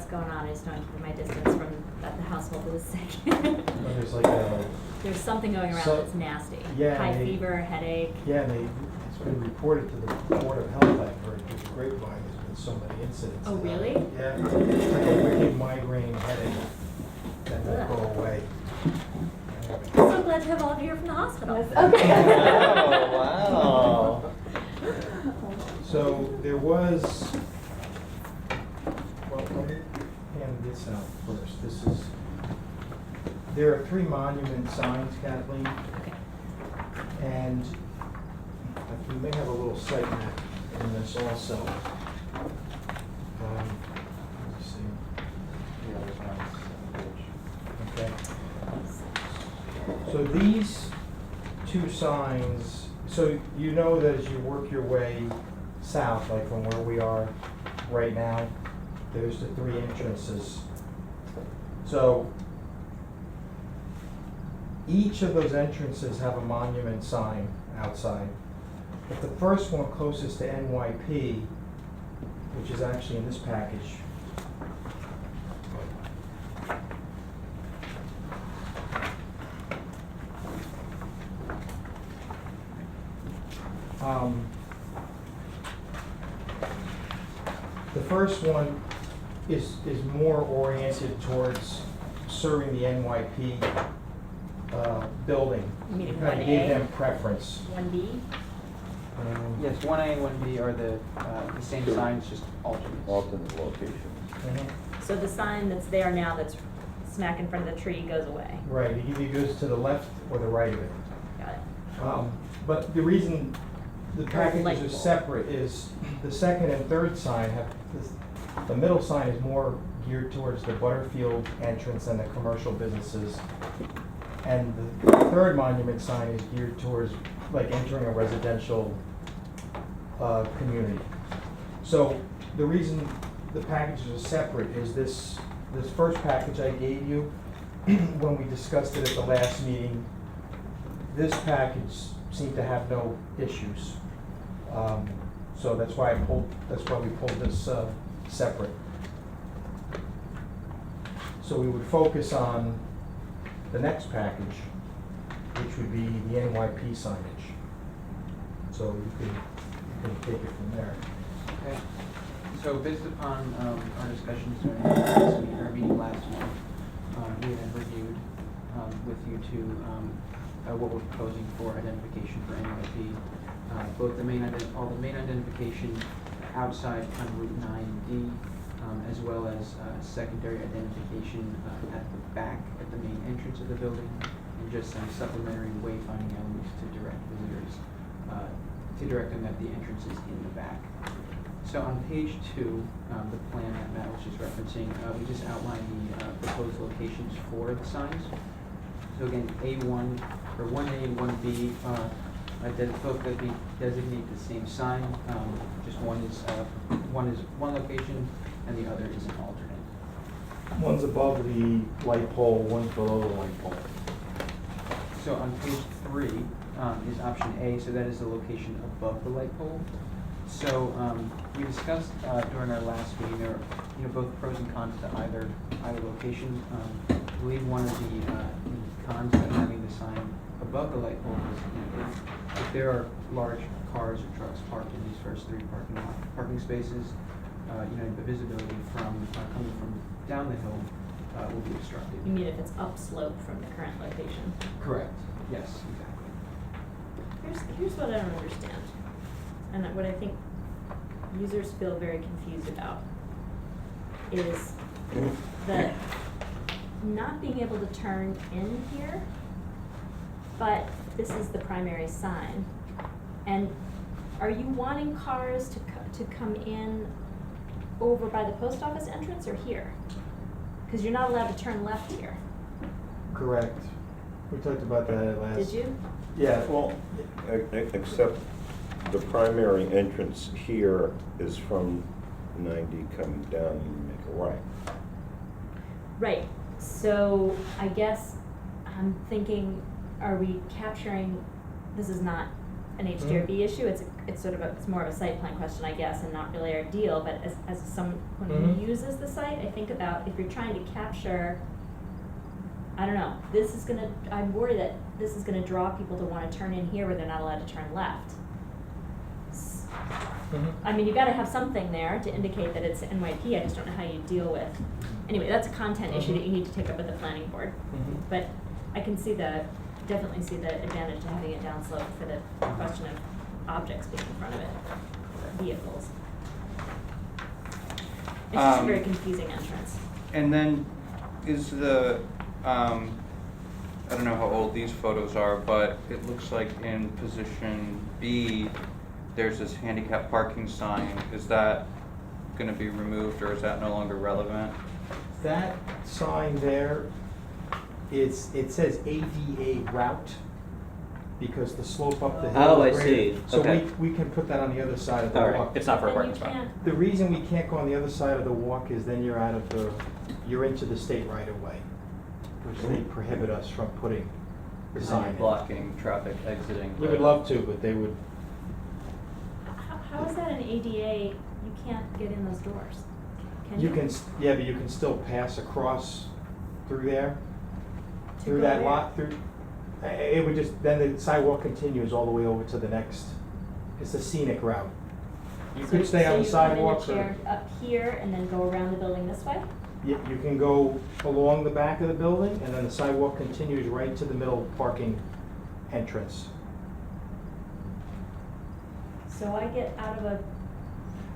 what's going on, I just don't keep my distance from that the household is sick. Well, there's like a, There's something going around So- that's nasty. yeah, High they- fever, headache. yeah, and it's been reported to the Board of Health, I've heard, through the grapevine, there's been so many incidents. Oh, of that. really? Yeah, it's like a wicked migraine headache that won't go Ugh. away. I'm so glad to have all of you here from the hospital. Oh, wow. So there was, well, let me hand this out first. This is, there are 3 monument signs, Kathleen, Okay. and we may have a little site map in this also. Let's see. Yeah, there's one on this page. Okay. So these 2 signs, so you know that as you work your way south, like from where we are right now, there's the 3 entrances. So each of those entrances have a monument sign outside. But the first one closest to NYP, which is actually in this package, the first one is more oriented towards serving the NYP building. You mean Kind of 1A? gave them preference. 1B? Yes, 1A and 1B are the same signs, just alternates. Alternate locations. Mhm. So the sign that's there now that's smack in front of the tree goes away. Right, it either goes to the left or the right of it. Got it. But the reason the packages light are bulb. separate is the second and third sign have, the middle sign is more geared towards the Butterfield entrance and the commercial businesses. And the third monument sign is geared towards like entering a residential community. So the reason the packages are separate is this first package I gave you, when we discussed it at the last meeting, this package seemed to have no issues. So that's why we pulled this separate. So we would focus on the next package, which would be the NYP signage. So you can take it from there. Okay. So based upon our discussions during our meeting last month, we then reviewed with you two what we're proposing for identification for NYP. Both all the main identification outside on Route 9D, as well as secondary identification at the back, at the main entrance of the building, and just some supplementary wayfinding elements to direct visitors, to direct them at the entrances in the back. So on page 2, the plan that Matt was just referencing, we just outlined the proposed locations for the signs. So again, A1, or 1A and 1B, both designate the same sign. Just one is one location, and the other is an alternate. One's above the light pole, one's below the light pole. So on page 3 is option A, so that is the location above the light pole. So we discussed during our last meeting, there are both pros and cons to either location. I believe one of the cons of having the sign above the light pole is if there are large cars or trucks parked in these first 3 parking spaces, the visibility from coming from down the hill will be obstructed. You mean if it's upslope from the current location? Correct. Yes, exactly. Here's what I don't understand, and what I think users feel very confused about is the not being able to turn in here, but this is the primary sign. And are you wanting cars to come in over by the post office entrance or here? Because you're not allowed to turn left here. Correct. We talked about that at last. Did you? Yeah, well, Except the primary entrance here is from 90 coming down and make a right. Right. So I guess I'm thinking, are we capturing, this is not an HDRB issue, it's sort of it's more of a site plan question, I guess, and not really our deal, but as someone Mhm. who uses the site, I think about if you're trying to capture, I don't know, I'm worried that this is gonna draw people to wanna turn in here where they're not allowed to turn left. I mean, you gotta have something there to indicate that it's NYP, I just don't know how you deal with, anyway, that's a content issue that you need to take up with the planning board. Mhm. But I can definitely see the advantage to having it downslope for the question of objects being in front of it, vehicles. It's just a very confusing entrance. And then is the, I don't know how old these photos are, but it looks like in position B, there's this handicap parking sign. Is that gonna be removed or is that no longer relevant? That sign there, it says ADA route, because the slope up the hill Oh, is I greater. see. So Okay. we can put that on the other side of the All right, walk. it's not for a Then parking you spot. can't, The reason we can't go on the other side of the walk is then you're into the state right of way, which they prohibit us from putting the Is sign in. blocking traffic exiting? We would love to, but they would, how is that an ADA, you can't get in those doors? Can you? yeah, but you can still pass across through there, To through go that where? lot, it would just, then the sidewalk continues all the way over to the next, it's a scenic route. You could stay on the sidewalk So you come in a chair up here and then go around the building this way? You can go along the back of the building, and then the sidewalk continues right to the middle parking entrance. So I get out of a,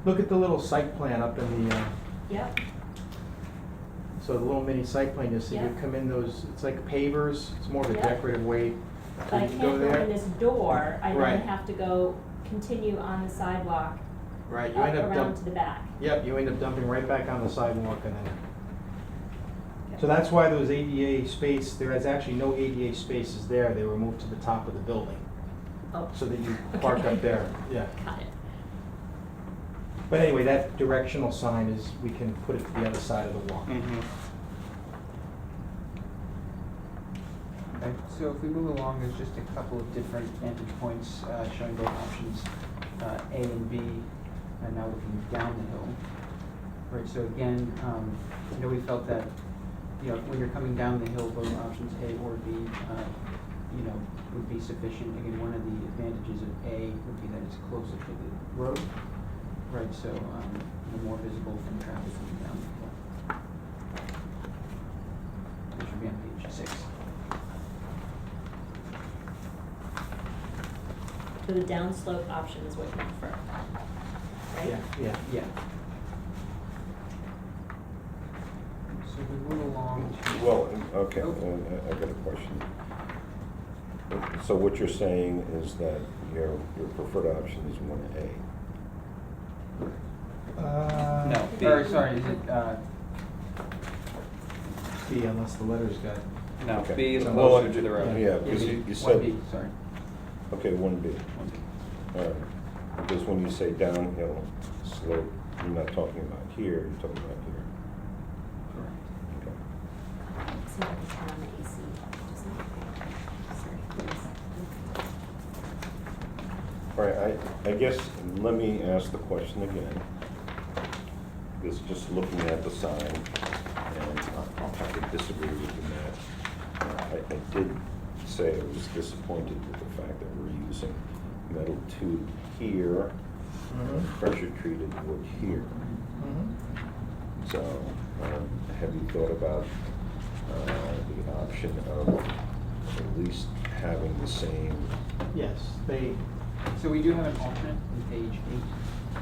Look at the little site plan up in the, yep, so the little mini site plan, you see, you Yeah. come in those, it's like pavers, it's more of a Yeah. decorative way. but So I you can't can go there. in this door, I Right. then have to go continue on the sidewalk Right, you up end up around to the back. Yep, you end up dumping right back on the sidewalk and then. So that's why those ADA space, there is actually no ADA spaces there, they were moved to the top of the building, Oh, so that you park Okay. up there, yeah. got it. But anyway, that directional sign is, we can put it to the other side of the walk. Mm-hmm. Okay, so if we move along, there's just a couple of different vantage points showing both options, A and B, and now looking down the hill. Right, so again, we felt that, when you're coming down the hill, both options A or B, would be sufficient. Again, one of the advantages of A would be that it's closer to the road, right, so more visible from traffic coming down the hill. Which would be on page 6. So the downslope option is what you prefer, right? Yeah. Yeah. So we move along to. Well, okay, Oh. I got a question. So what you're saying is that your preferred option is 1A? No, B. or sorry, is it, B, unless the letters got, No, Okay. B is Well, closer to the road. Yeah, because you 1B, said, sorry. okay, 1B. 1B. All right, because when you say downhill slope, you're not talking about here, you're talking about here. Correct. Okay. See if I can turn on the AC, All right, I guess, let me ask the question again. Because just looking at the sign, and I could disagree with you, Matt. I did say I was disappointed with the fact that we're using metal tube here, pressure treated wood here. So, have you thought about the option of at least having the same yes, So we do have an alternate in page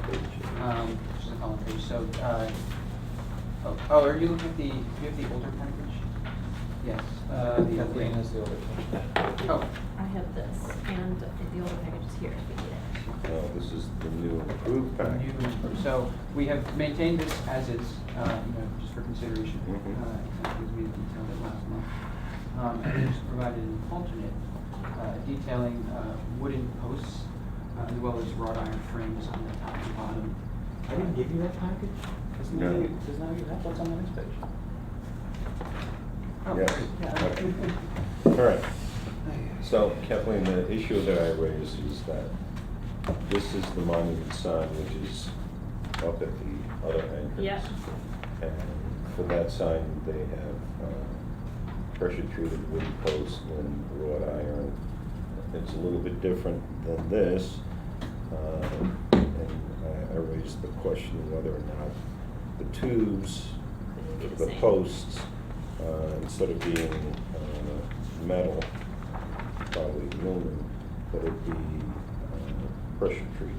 8, page? which is a column page, so, are you looking at do you have the older package? Yes, Kathleen has the older page. Oh, I have this, and the older package is here if you need it. This is the new approved the package. new, so we have maintained this as is, just for consideration. Mhm. Exactly as we detailed it last month. And then just provided an alternate, detailing wooden posts, as well as wrought iron frames on the top and bottom. I didn't give you that package? No. Does now you have what's on the next page? Oh, Yes. great, yeah. All right. So Kathleen, the issue that I raised is that this is the monument sign which is up at the other entrance. Yeah. And for that sign, they have pressure treated wooden posts and wrought iron. It's a little bit different than this. And I raised the question whether or not the tubes, Couldn't be the the same. posts, instead of being metal, probably aluminum, that it be pressure treated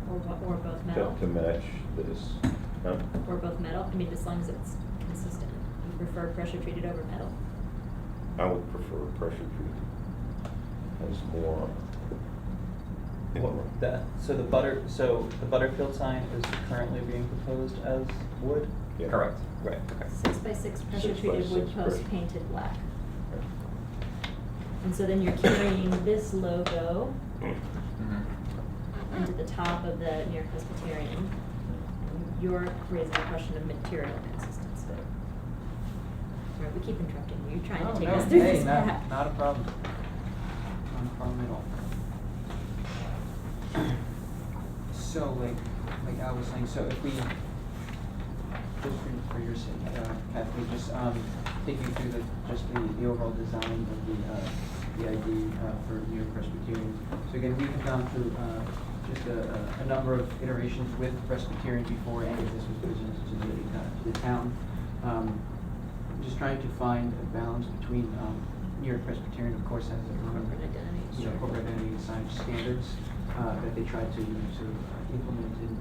Or both metal. to match this. Huh? Or both metal, I mean, as long as it's consistent. You prefer pressure treated over metal? I would prefer pressure treated. Has more. So the Butterfield sign is currently being proposed as wood? Yeah. Correct, right, okay. 6x6 pressure 6 by treated wood 6 post brick. painted black. And so then you're carrying this logo into the top of the New York Presbyterian. And you're raising the question of material consistency. Right, we keep interrupting you, you're trying to take us through this path. Not a problem. Not a problem at all. So like Al was saying, so if we, just for your sake, Kathleen, just take you through the overall design of the ID for New York Presbyterian. So again, we've gone through just a number of iterations with Presbyterian before any of this was presented to the town. Just trying to find a balance between New York Presbyterian, of course, has their own Corporate identity. corporate identity and signage standards that they try to sort of implement in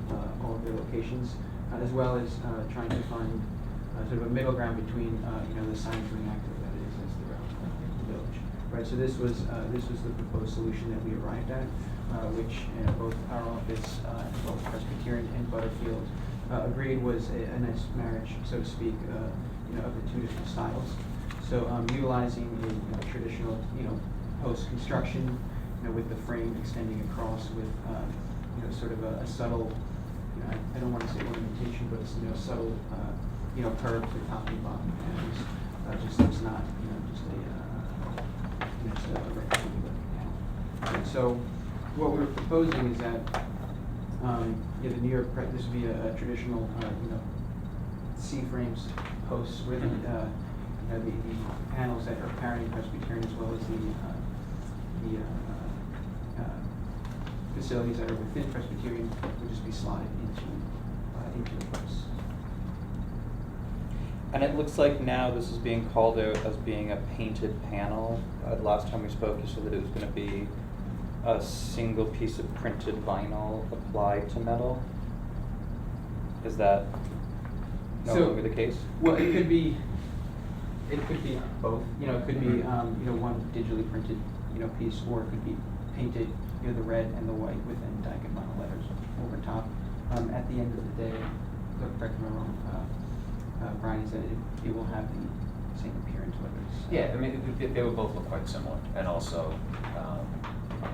all of their locations, as well as trying to find sort of a middle ground between the signage reactive that exists throughout the village. Right. So this was the proposed solution that we arrived at, which both our office, both Presbyterian and Butterfield, agreed was a nice marriage, so to speak, of the two different styles. So utilizing a traditional, post construction, with the frame extending across with, sort of a subtle, I don't want to say ornamentation, but it's, subtle, curve to top and bottom panels, just so it's not, just a rectangular panel. And so what we're proposing is that, the New York, this would be a traditional, C-frames posts with the panels that are carrying Presbyterian as well as the facilities that are within Presbyterian would just be slotted into the posts. And it looks like now this is being called out as being a painted panel. Last time we spoke, you said that it was going to be a single piece of printed vinyl applied to metal. Is that no So- longer the case? Well, it could be both. It could be one digitally printed piece, or it could be painted the red and the white within Dyke and vinyl letters over top. At the end of the day, correct me if I'm wrong, Brian said it will have the same appearance, whether it's Yeah, I mean, they would both look quite similar, and also,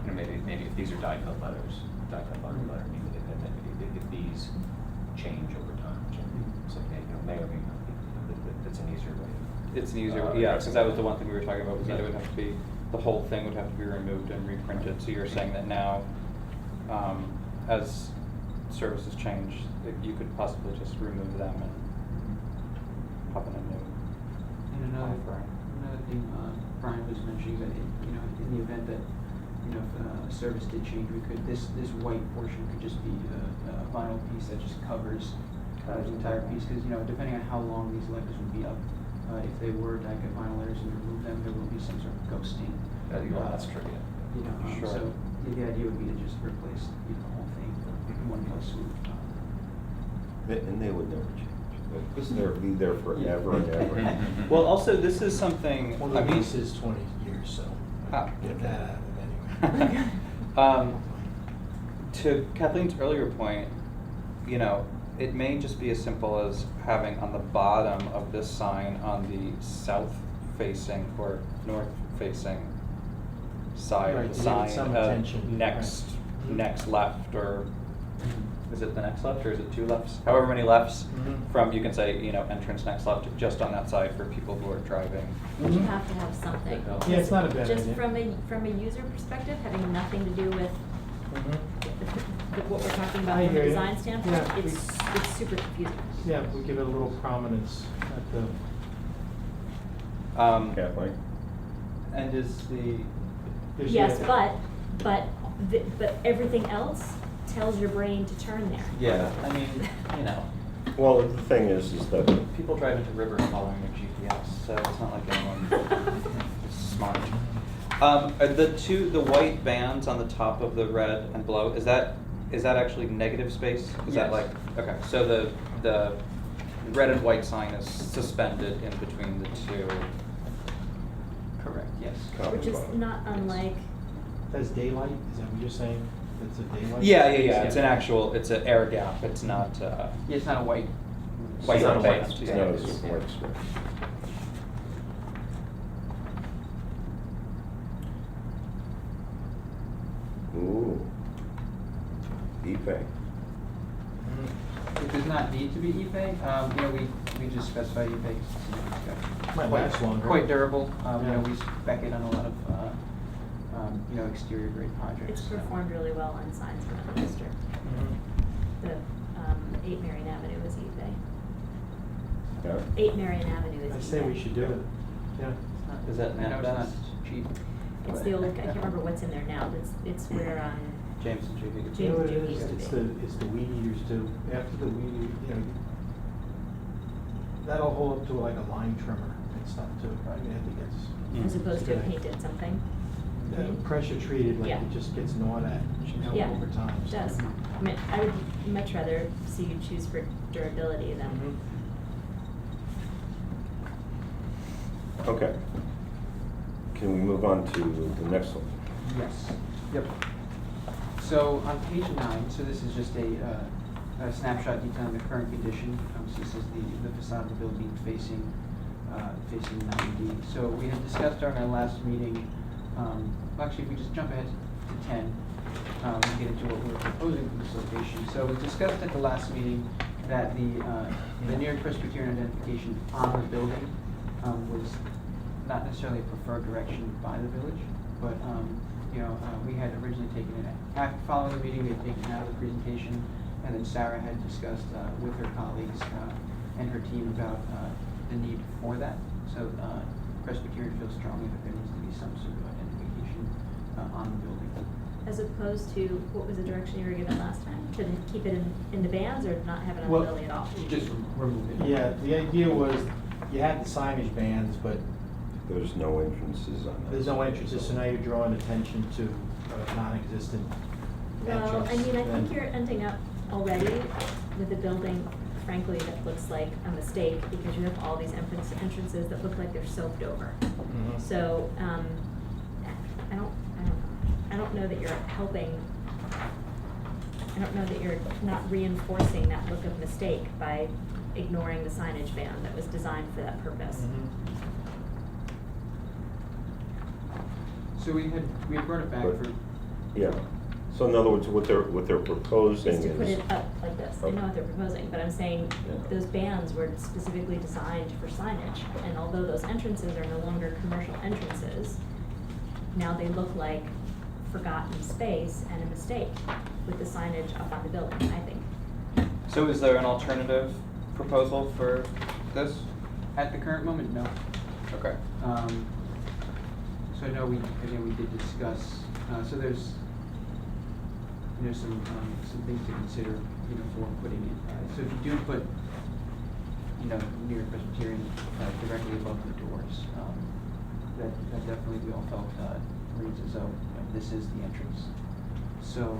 maybe if these are die-cut letters, die-cut vinyl letter, maybe if these change over time, so may or may not be, that's an easier way. It's an easier, yeah, because that was the one thing we were talking about, was that it would have to be, the whole thing would have to be removed and reprinted. So you're saying that now, as services change, that you could possibly just remove them and pop in a new. And another thing Brian was mentioning, that in the event that if a service did change, we could this white portion could just be a vinyl piece that just covers the entire piece, because depending on how long these letters would be up, if they were die-cut vinyl letters and remove them, there will be some sort of ghosting. That's true, yeah. Sure. So the idea would be to just replace the whole thing in one fell swoop. And they would never change, because they'll be there forever and ever. Well, also, this is something, Well, I the mean. lease is 20 years, so Ah. get that out of it anyway. To Kathleen's earlier point, it may just be as simple as having on the bottom of this sign on the south-facing or north-facing side Right, of the to give it sign, some attention, next left or is it the next left or is it two lefts? However many lefts Mhm. from, you can say, you know, entrance next left, just on that side for people who are driving. But you have to have something. Yeah, it's not a bad Just idea. from a user perspective, having nothing to do with what we're talking about I from a hear you. design standpoint, Yeah, it's super confusing. Yeah, we give it a little prominence at the, Kathleen? And is the, there's Yes, the- but everything else tells your brain to turn there. yeah, I mean, you know, Well, the thing is that, people drive into rivers following their GPS, so it's not like anyone is smart. Are the white bands on the top of the red and below, is that actually negative space? Is that Yes. like, okay, so the red and white sign is suspended in between the two. Correct, yes. Which is not unlike, that's daylight, is that what you're saying? It's a daylight? Yeah, it's an actual, it's an air gap, it's not, Yeah, it's not a white. White it's not a band, white yeah. no, space. it's white space. Ooh. Ipe. It does not need to be Ipe. You know, we just specify Ipe. Might last longer. Quite durable. You know, Yeah. we spec it on a lot of, you know, exterior grade projects. it's performed really well on signs from the district. Mhm. The 8 Marion Avenue is eBay. Yeah. 8 Marion Avenue is eBay. I say we should do it, yeah. It's not- Is that I know it's not Manifest? cheap. It's the old, I can't remember what's in there now, it's where, James and JV. James You know what and it Judy is? used to It's be. it's the weed eaters too. After the weed, you know, that'll hold up to like a line trimmer and stuff too. I mean, I think it's. as opposed to a it's good. painted something. Pressure treated, like Yeah. it just gets gnawed at, you know, Yeah, over time. it does. I mean, I would much rather see you choose for durability than, Mhm. Okay. Can we move on to the next one? Yes. Yep. So on page 9, so this is just a snapshot detailing the current condition. So this is the facade of the building facing 9D. So we had discussed during our last meeting, well, actually, if we just jump ahead to 10, and get into what we're proposing for this location. So we discussed at the last meeting that the near Presbyterian identification on the building was not necessarily a preferred direction by the village, but you know, we had originally taken it after following the meeting, we had taken it out of the presentation, and then Sarah had discussed with her colleagues and her team about the need for that. So Presbyterian feels strongly that there needs to be some sort of identification on the building. as opposed to, what was the direction you were given last time? To keep it in the bands or not have it on the Well, building at all? Just remove it. Yeah, the idea was you had the signage bands, but There's no entrances on that. there's no entrances, so now you're drawing attention to a non-existent entrance. Well, I mean, I think And- you're ending up already with a building, frankly, that looks like a mistake because you have all these entrances that look like they're soaped over. Mhm. So, I don't know that you're helping, I don't know that you're not reinforcing that look of mistake by ignoring the signage band that was designed for that purpose. Mhm. So we had brought it back But- for, Yeah. So in other words, what they're proposing Is to put is, it up like this. I know what they're proposing, but I'm saying Yeah. those bands were specifically designed for signage. And although those entrances are no longer commercial entrances, now they look like forgotten space and a mistake with the signage up on the building, I think. So is there an alternative proposal for this? at the current moment, no. Okay. So I know we did discuss, so there's some things to consider, you know, for putting it. So if you do put, you know, near Presbyterian directly above the doors, that definitely we all felt reads as though, you know, this is the entrance. So,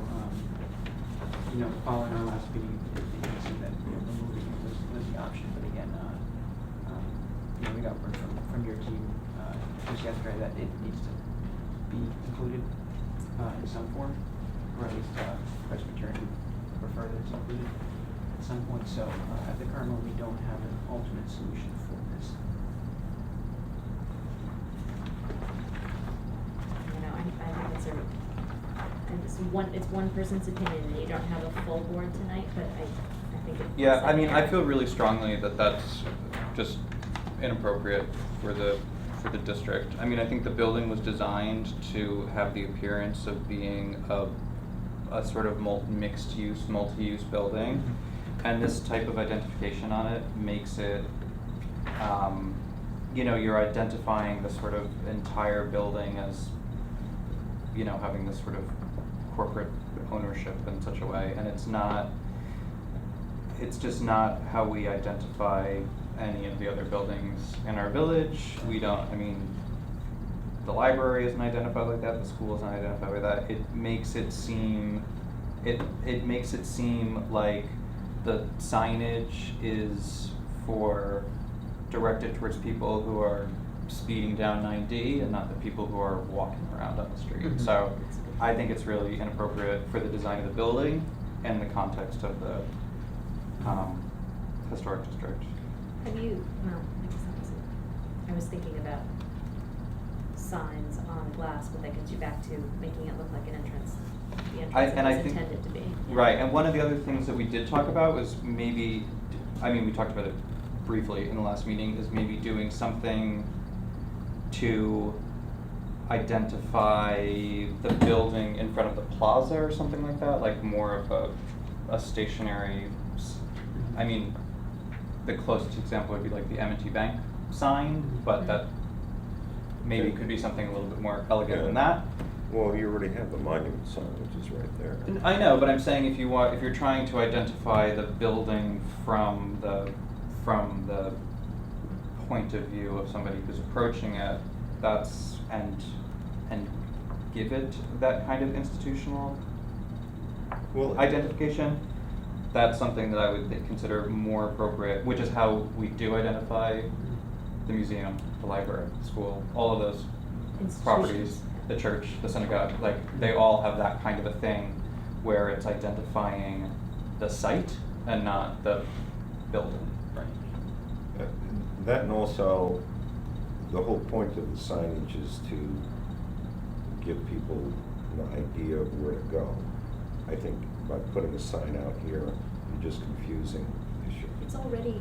you know, following our last meeting, it seemed that, you know, removing it was the option, but again, you know, we got word from your team just yesterday that it needs to be included in some form, or at least Presbyterian would prefer that it's included at some point. So at the current moment, we don't have an alternate solution for this. You know, I think it's a it's one person's opinion, and you don't have a full board tonight, but I think it. Yeah, I mean, I feel really strongly that that's just inappropriate for the district. I mean, I think the building was designed to have the appearance of being a sort of mixed-use, multi-use building. And this type of identification on it makes it, you know, you're identifying the sort of entire building as, you know, having this sort of corporate ownership in such a way, and it's just not how we identify any of the other buildings in our village. We don't, I mean, the library isn't identified like that, the school isn't identified like that. It makes it seem like the signage is directed towards people who are speeding down 9D and not the people who are walking around on the street. Mhm. So I think it's really inappropriate for the design of the building and the context of the historic district. Have you, well, I guess that was it. I was thinking about signs on glass, but that gets you back to making it look like an entrance. The entrance and I it was think- intended to be. Yeah. Right, and one of the other things that we did talk about was maybe, I mean, we talked about it briefly in the last meeting, is maybe doing something to identify the building in front of the plaza or something like that, like more of a stationary, I mean, the closest example would be like the M&T Bank sign, but that maybe could be something a little bit more elegant than that. Well, you already have the monument sign, which is right there. I know, but I'm saying if you're trying to identify the building from the point of view of somebody who's approaching it, and give it that kind of institutional Well, identification, that's something that I would consider more appropriate, which is how we do identify the museum, the library, the school, all of those properties, Institutions. the church, the synagogue, like, they all have that kind of a thing where it's identifying the site and not the building. Right. That and also, the whole point of the signage is to give people an idea of where to go. I think by putting a sign out here, you're just confusing the issue. It's already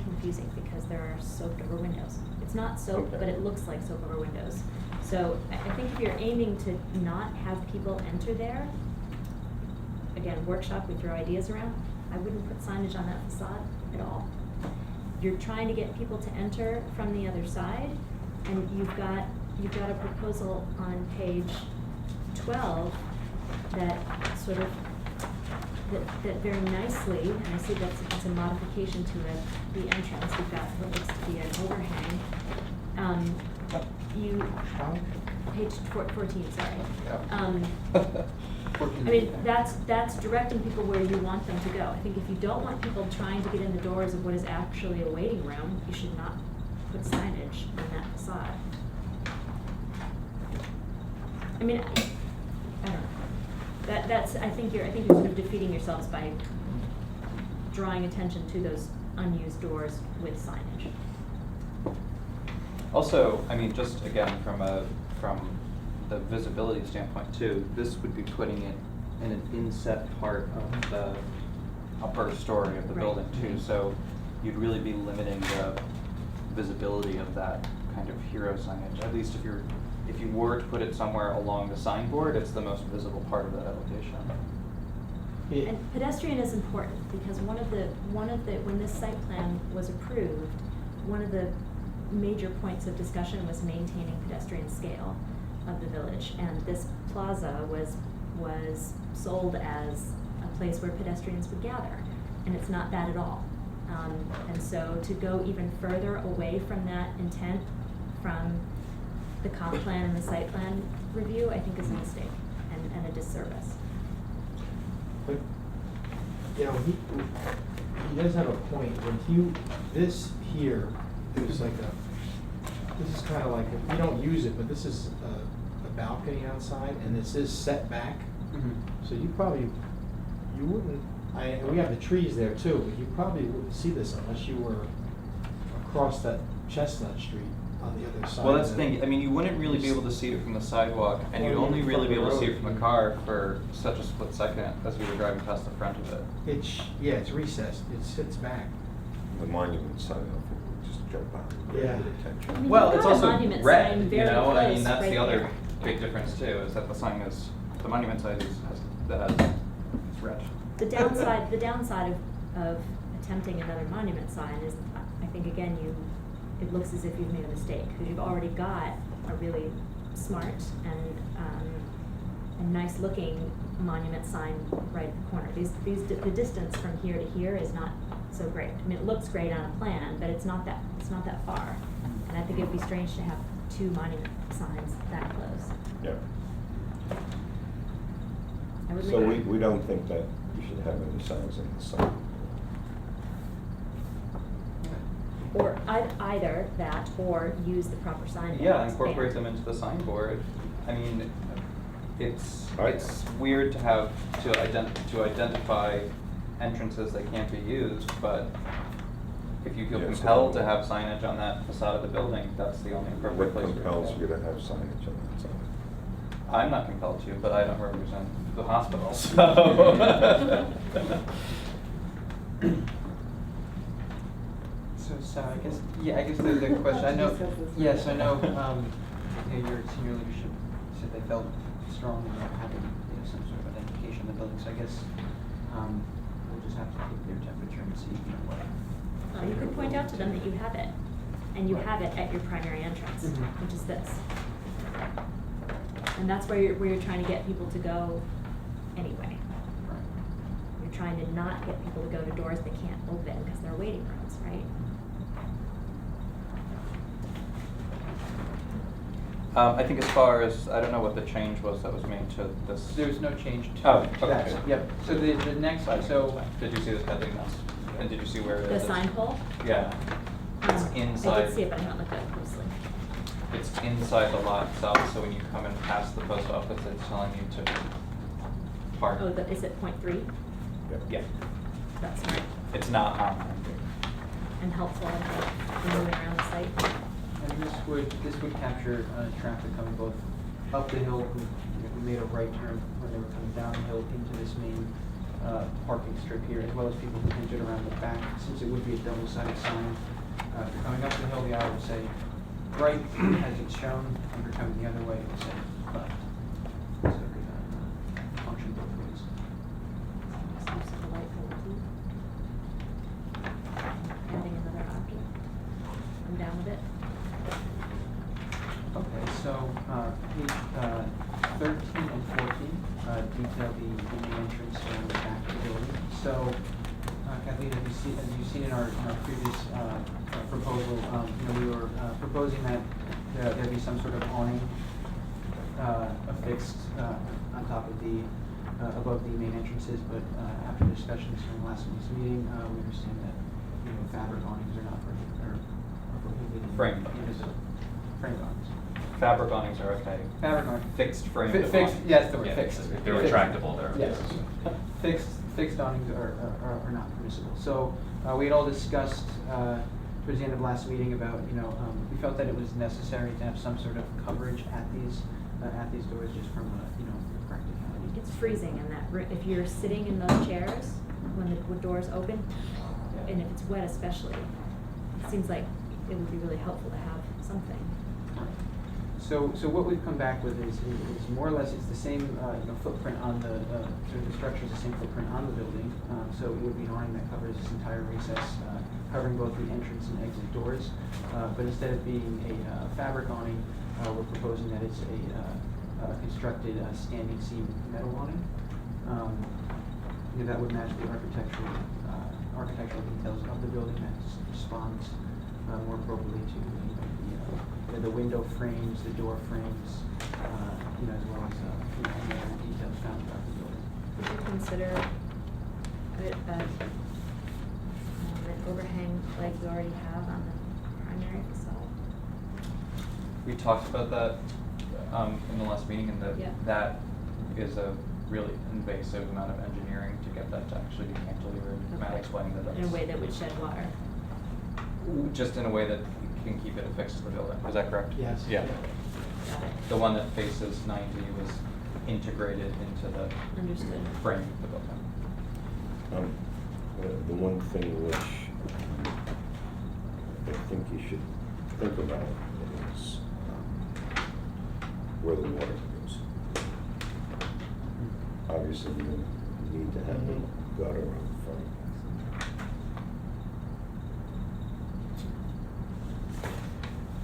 confusing because there are soap over windows. It's not soap, Okay. but it looks like soap over windows. So I think if you're aiming to not have people enter there, again, workshop, we throw ideas around, I wouldn't put signage on that facade at all. You're trying to get people to enter from the other side, and you've got a proposal on page 12 that sort of, that very nicely, and I see it's a modification to the entrance, we've got what looks to be an overhang. Page 14, sorry. I mean, that's directing people where you want them to go. I think if you don't want people trying to get in the doors of what is actually a waiting room, you should not put signage on that facade. I mean, I don't know. I think you're sort of defeating yourselves by drawing attention to those unused doors with signage. Also, I mean, just again, from the visibility standpoint too, this would be putting it in an inset part of the upper story of the Right. building too, so you'd really be limiting the visibility of that kind of hero signage. At least if you were to put it somewhere along the signboard, it's the most visible part of that elevation. And pedestrian is important because when this site plan was approved, one of the major points of discussion was maintaining pedestrian scale of the village. And this plaza was sold as a place where pedestrians would gather, and it's not that at all. And so to go even further away from that intent from the comp plan and the site plan review, I think is a mistake and a disservice. But, you know, he does have a point. This here is like this is kind of like, we don't use it, but this is a balcony outside, and this is set back. So you wouldn't, we have the trees there too, but you probably wouldn't see this unless you were across that Chestnut Street on the other side. Well, that's the of thing, I mean, you wouldn't really be able to see it from the sidewalk, and you'd Or only from really be the able to see road. it from the car for such a split second as we were driving past the front of it. Yeah, it's recessed, it sits back. The monument sign, I think, would just jump out. Yeah. I Attention. mean, Well, you've it's got a also monument red, sign you very know, I mean, close that's right the other there. big difference too, is that the sign is, the monument sign is, it's red. The downside of attempting another monument sign is, I think, again, it looks as if you've made a mistake, because you've already got a really smart and nice looking monument sign right at the corner. The distance from here to here is not so great. I mean, it looks great on a plan, but it's not that far. And I think it'd be strange to have two monument signs that close. Yeah. I would So leave it. we don't think that you should have any signs in the sign. Or either that, or use the proper sign. Yeah, incorporate them into the signboard. I mean, it's weird to have, to identify entrances that can't be used, but if you feel Yeah, so compelled to have signage on that facade of the building, that's the only appropriate What place for it. compels you to have signage on that sign? I'm not compelled to, but I don't represent the hospital, so. So I guess, I guess the question, I know, yes, I know, your senior leadership said they felt strong about having, some sort of identification of the building, so I guess, we'll just have to take their temperature and see, what. You could point out to them that you have it, and you have it at your primary entrance, Mhm. which is this. And that's where you're trying to get people to go anyway. Right. You're trying to not get people to go to doors they can't open because they're waiting rooms, right? I think as far as, I don't know what the change was that was made to this. There's no change to Oh, that. okay. Yep, so the next, so, Did you see this heading now? And did you see where it The is? sign pole? Yeah. It's I inside. did see it, but I haven't looked at it closely. It's inside the lot itself, so when you come in past the post office, it's telling you to park. Oh, is it .3? Yeah, That's smart it's not on. and helpful in moving around the site. and this would capture, traffic coming both up the hill, who made a right turn when they were coming down the hill into this main, parking strip here, as well as people who entered around the back, since it would be a double-sided sign. If you're coming up the hill, the arrow would say right, as it's shown. If you're coming the other way, it would say left. So it would, function both ways. Just use the light pole too. Adding another object. I'm down with it. Okay, so, page, 13 and 14, detail the main entrance around the back of the building. So, Kathleen, as you've seen in our previous, proposal, we were, proposing that there be some sort of awning, affixed, on top of the, above the main entrances, but, after discussions from last week's meeting, we understand that, fabric awnings are not prohibited. Frame. Frame awnings. Fabric awnings are okay. Fabric awning. Fixed frame. Fixed, awnings. yes, the word Yeah, fixed. they're Fixed. retractable, they're. Yes. Fixed awnings are not permissible. So, we had all discussed, towards the end of last meeting about, we felt that it was necessary to have some sort of coverage at these doors, just from, practicality. It's freezing in that room. If you're sitting in those chairs when the doors open, and if it's wet especially, it seems like it would be really helpful to have something. So what we've come back with is more or less, it's the same, footprint on the, sort of the structure is the same footprint on the building. So it would be an awning that covers this entire recess, covering both the entrance and exit doors. But instead of being a fabric awning, we're proposing that it's a constructed, standing seam metal awning. That would match the architectural details of the building that responds more appropriately to the window frames, the door frames, as well as any other details found throughout the building. Would you consider it an overhang like you already have on the primary facade? We talked about that, in the last meeting, and Yeah. that is a really invasive amount of engineering to get that to actually be cantilevered. Matt Okay. explained that In a way that would shed water. just in a way that can keep it affixed to the building, is that correct? Yes. Yeah. Got it. The one that faces 90 was integrated into the Understood. frame of the building. The one thing which I think you should think about is where the water goes. Obviously, you need to have a gutter on the front.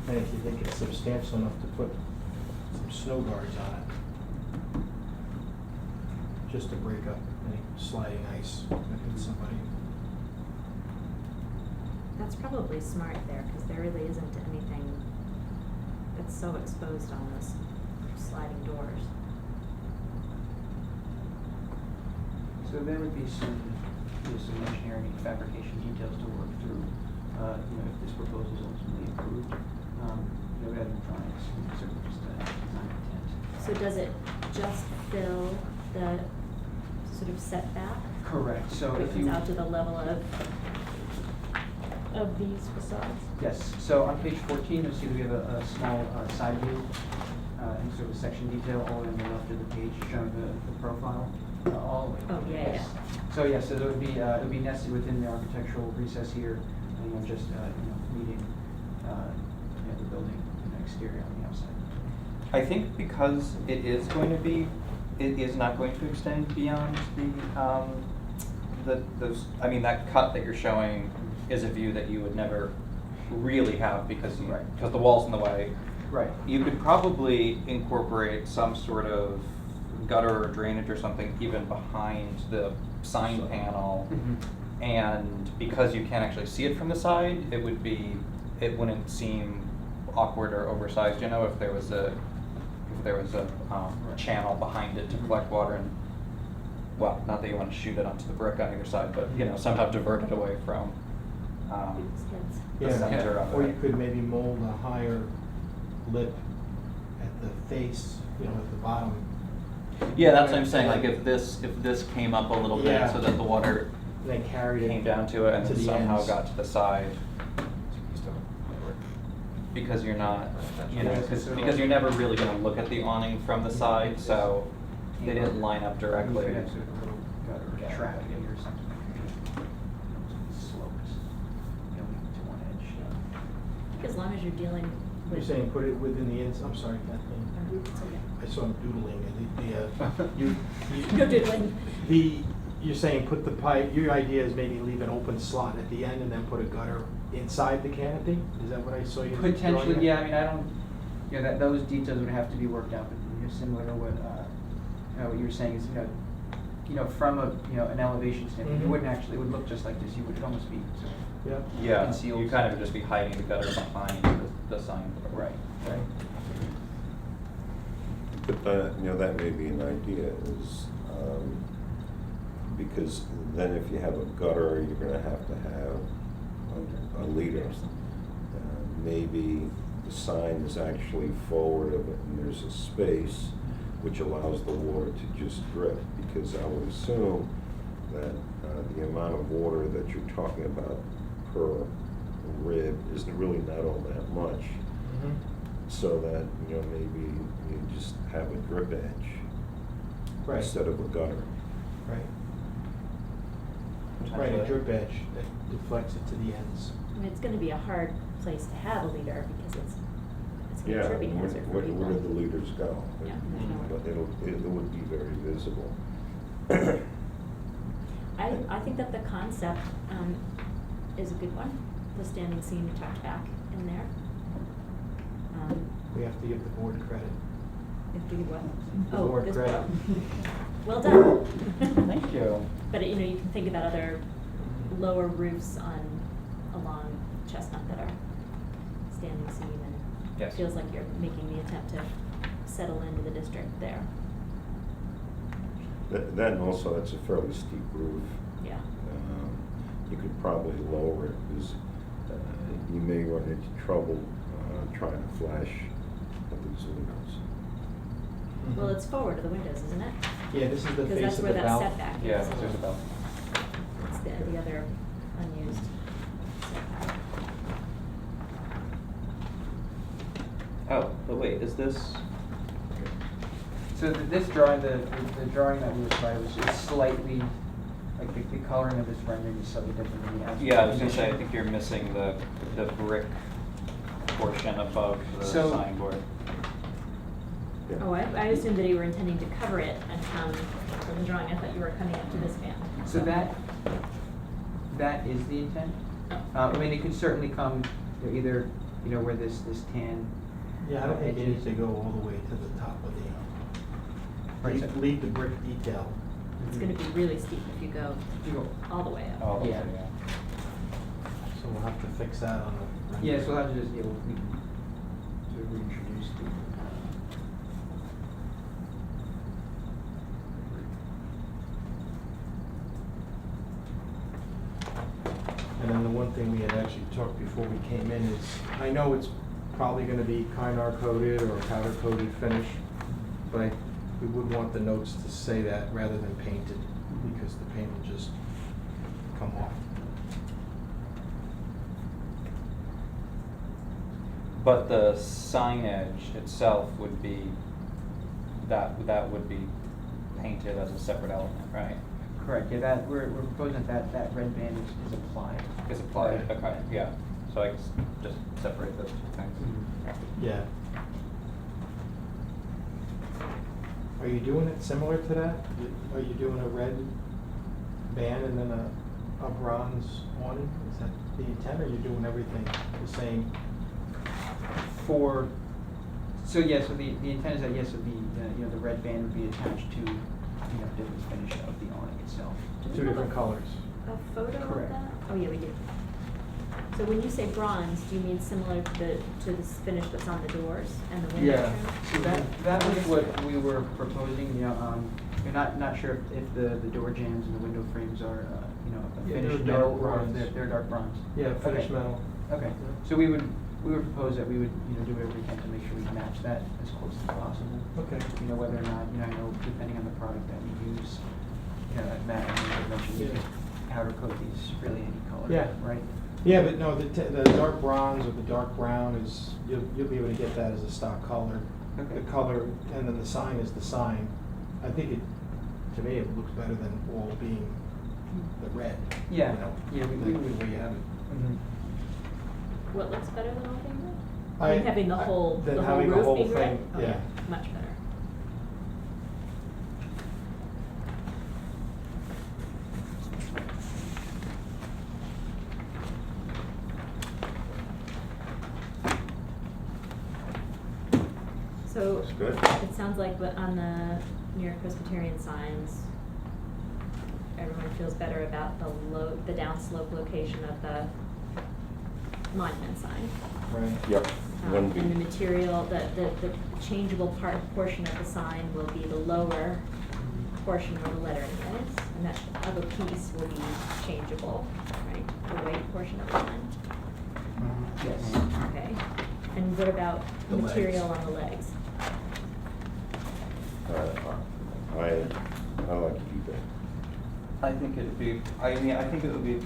And if you think it's substantial enough to put some snow guards on it, just to break up any sliding ice that hits somebody. That's probably smart there, because there really isn't anything that's so exposed on those sliding doors. So there would be some engineering and fabrication details to work through, if this proposal is ultimately approved. We have drawings, certainly just a design intent. So does it just fill the sort of setback? Correct, so It if comes you. out to the level of these facades? Yes, so on page 14, you'll see that we have a small side view, and sort of section detail all on the left of the page showing the profile, all the way. Oh, yeah, Yes. So yes, so it would be nested within the architectural recess here, and just, meeting, the building, exterior on the outside. I think because it is not going to extend beyond that cut that you're showing is a view that you would never really have because Right. because the wall's in the way. Right. You could probably incorporate some sort of gutter or drainage or something even behind the sign panel. And because you can't actually see it from the side, it wouldn't seem awkward or oversized, if there was a channel behind it to collect water and, well, not that you want to shoot it onto the brick on either side, but, somehow divert it away from, People's heads. the center of Or it. you could maybe mold a higher lip at the face, at the bottom. Yeah, that's what I'm saying, like if this came up a little bit Yeah. so that the water And then carried it. came down to it and to then the somehow ends. got to the side. Because you're not, because you're never really gonna look at the awning from the side, so they didn't line up You directly. could have sort of a little gutter or trap here or something. Slopes, to one edge. I think as long as you're dealing with. You're saying put it within the ends, I'm sorry, Kathleen. It's okay. I saw him doodling, you, No doodling. you're saying put the pipe, your idea is maybe leave an open slot at the end and then put a gutter inside the canopy? Is that what I saw you drawing Potentially, there? yeah, I mean, I don't, those details would have to be worked out, but similar to what, what you were saying is, from an elevation standpoint, it Mhm. wouldn't actually, it would look just like this, it'd almost be sort of Yeah. Yeah, Concealed. you kind of would just be hiding the gutter behind the sign. Right. Right. But that may be an idea, is, because then if you have a gutter, you're gonna have to have a leader. Maybe the sign is actually forward of it and there's a space which allows the water to just drip, because I would assume that the amount of water that you're talking about per rib is really not all that much. Mhm. So that, maybe you just have a drip edge Right. instead of a gutter. Right. Right, a drip edge that deflects it to the ends. I mean, it's gonna be a hard place to have a leader because it's gonna be Yeah, a tripping where hazard for where people. do the leaders go? Yeah, there's nowhere. But it would be very visible. I think that the concept, is a good one, the standing seam tucked back in there. We have to give the board credit. If you what? The Oh, board this credit. Well done. Thank you. But, you can think about other lower roofs along Chestnut that are standing seam, and it Yes. feels like you're making the attempt to settle into the district there. That and also, that's a fairly steep roof. Yeah. You could probably lower it, because you may run into trouble trying to flash at these windows. Well, it's forward of the windows, isn't it? Yeah, this is the Because face that's of where the that balcony. setback is. Yeah, there's about. It's the other unused setback. Oh, but wait, is this, So this drawing, the drawing that we provided was just slightly, like the coloring of this rendering is slightly different than the actual. yeah, I was gonna say, I position. think you're missing the brick portion above the So- signboard. Yeah. Oh, I assumed that you were intending to cover it and come from the drawing. I thought you were coming up to this band. So that is the intent. I mean, it could certainly come, either, where this tan. Yeah, I don't think it needs to go all the way to the top of Right, the, so- leave the brick detail. It's gonna be really steep if you go You go- all the way up. Oh, okay, Yeah. yeah. So we'll have to fix that on the. Yeah, so we'll have to just, to reintroduce the. And then the one thing we had actually talked before we came in is, I know it's probably gonna be Kynar coated or powder coated finish, but we would want the notes to say that rather than painted, because the paint will just come off. But the signage itself would be, that would be painted as a separate element, right? Correct, yeah, we're proposing that red band is applied. Is applied, Right. okay, yeah, so I guess just separate those two things. Yeah. Are you doing it similar to that? Are you doing a red band and then a bronze awning? Is that the intent, or are you doing everything the same? So yeah, so the intent is that, yes, so the red band would be attached to, different finish of the awning itself. Do we Two have different colors. A photo of Correct. that? Oh, yeah, we do. So when you say bronze, do you mean similar to the finish that's on the doors and the window Yeah, trim? so that was what we were proposing, we're not sure if the door jambs and the window frames are, a Yeah, finished they're metal dark or if bronze. they're dark bronze. Yeah, finished Okay. metal. Okay, so we would propose that we would, do whatever we can to make sure we match that as close as possible. Okay. Whether or not, I know depending on the product that we use, Matt, I think you mentioned you Yeah. could powder coat these really any color, Yeah. right? Yeah, but no, the dark bronze or the dark brown is, you'll be able to get that as a stock color. Okay. The color, and then the sign is the sign. I think to me, it looks better than all being the red. Yeah. You know, Yeah, we the would. way you have it. What looks better than all being red? I- Like having the whole than roof having the whole being red? thing, Oh, yeah. Much better. So Looks good. it sounds like on the New York Presbyterian signs, everyone feels better about the downslope location of the monument sign. Right. Yep, one And the B. material, the changeable portion of the sign will be the lower portion where the lettering is, and that other piece will be changeable, right? The white portion of the sign. Yes. Okay. And what about The legs. material on the legs? I like to keep it. I think it'd be, I think it would be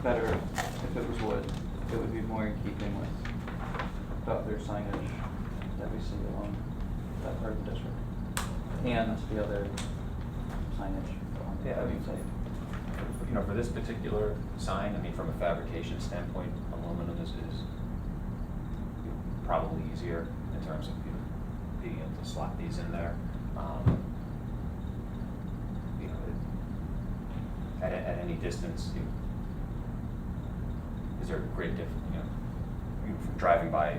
better if it was wood. It would be more in keeping with the other signage that we see along that part of the district. And the other signage along the Yeah, I mean, site. for this particular sign, I mean, from a fabrication standpoint, aluminum is probably easier in terms of, being able to slot these in there. At any distance, is there a great difference, from driving by,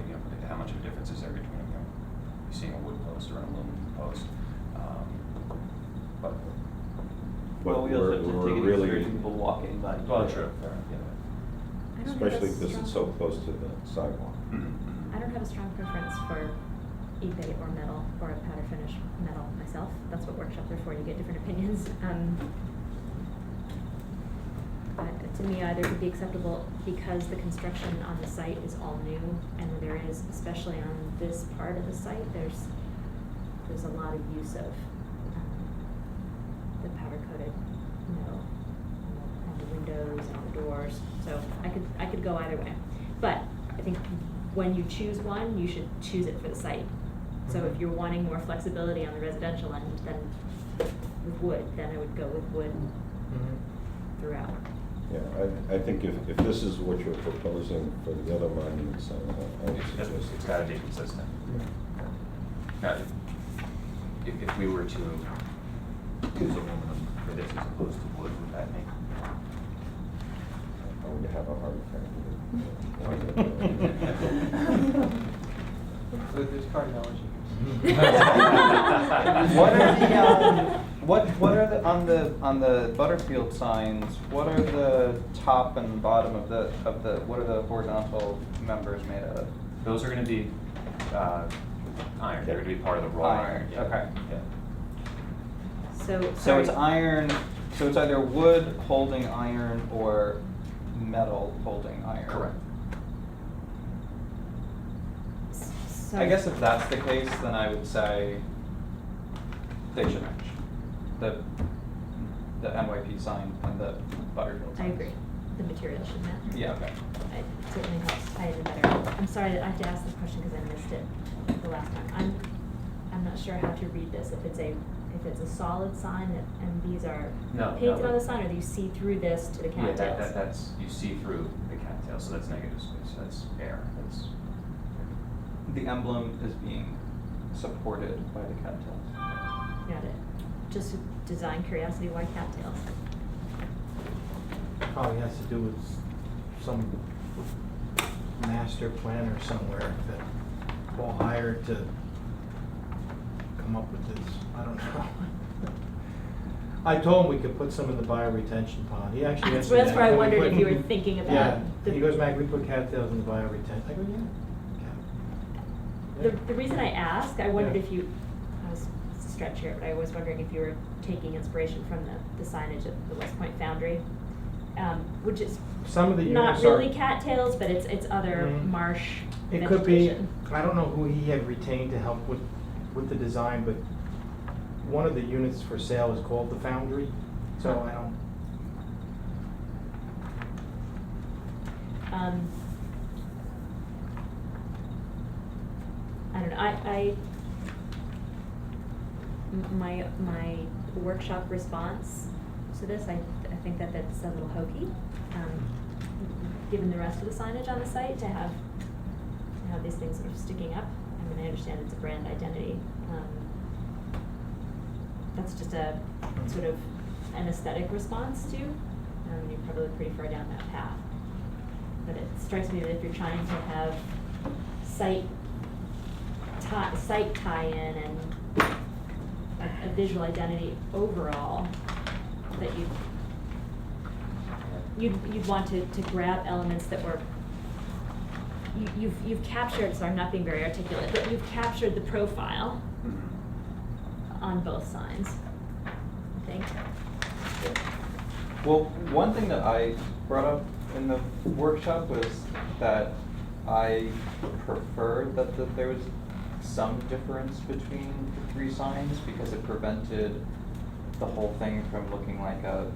how much of a difference is there between, you seeing a wood post or an aluminum post? But Well, we also have to we're take into really- consideration people walking by. Well, true, fair, I don't have a Especially because it's so strong- close to the sidewalk. I don't have a strong preference for eBay or metal or a powder finish metal myself. That's what workshops are for, you get different opinions. But to me, either could be acceptable because the construction on the site is all new, and there is, especially on this part of the site, there's a lot of use of the powder coated metal on the windows and on the doors. So I could go either way. But I think when you choose one, you should choose it for the site. So if Mhm. you're wanting more flexibility on the residential end, then with wood, then I would go with wood Mhm. throughout. Yeah, I think if this is what you're proposing for the other monuments, I would suggest. It's gotta be consistent. Now, if we were to use aluminum for this as opposed to wood, would that make? I would have a heart attack. There's cardiology. What are the, what are the, on the Butterfield signs, what are the top and bottom of the, what are the horizontal members made out of? Those are gonna be, iron, they're gonna be part of the raw iron. Iron, yeah. okay. Yeah. So, So sorry. it's iron, so it's either wood holding iron or metal holding iron? Correct. So- I guess if that's the case, then I would say they should match. The NYP sign and the Butterfield I signs. agree, the material should match. Yeah, okay. It certainly helps tie it in better. I'm sorry that I have to ask this question because I missed it the last time. I'm not sure how to read this, if it's a solid sign and these are No, painted no, on the sign, or do you see through this to the Yeah, cattails? that's, you see through the cattail, so that's negative space, that's air, that's. The emblem is being supported by the cattails. Got it. Just design curiosity, why cattails? Probably has to do with some master planner somewhere that Paul hired to come up with this. I don't know. I told him we could put some in the bioretention pond. He actually asked me That's that. where I Can we wondered put- if you were thinking about Yeah, the- he goes, Mag, we put cattails in the bioretention. I go, yeah. The reason I ask, I wondered Yeah. if you, it's a stretch here, but I was wondering if you were taking inspiration from the signage at the West Point Foundry, which is Some of the not units are. really cattails, but it's other Mhm. marsh It could be, vegetation. I don't know who he had retained to help with the design, but one of the units for sale is called the Foundry, so I don't. I don't know, my workshop response to this, I think that that's a little hokey, given the rest of the signage on the site, to have these things sort of sticking up. I mean, I understand it's a brand identity. That's just a sort of an aesthetic response to, you're probably pretty far down that path. But it strikes me that if you're trying to have site tie-in and a visual identity overall, that you'd want to grab elements that were, you've captured, sorry, I'm not being very articulate, but you've captured the profile on both signs, I think. Well, one thing that I brought up in the workshop was that I preferred that there was some difference between the three signs because it prevented the whole thing from looking like a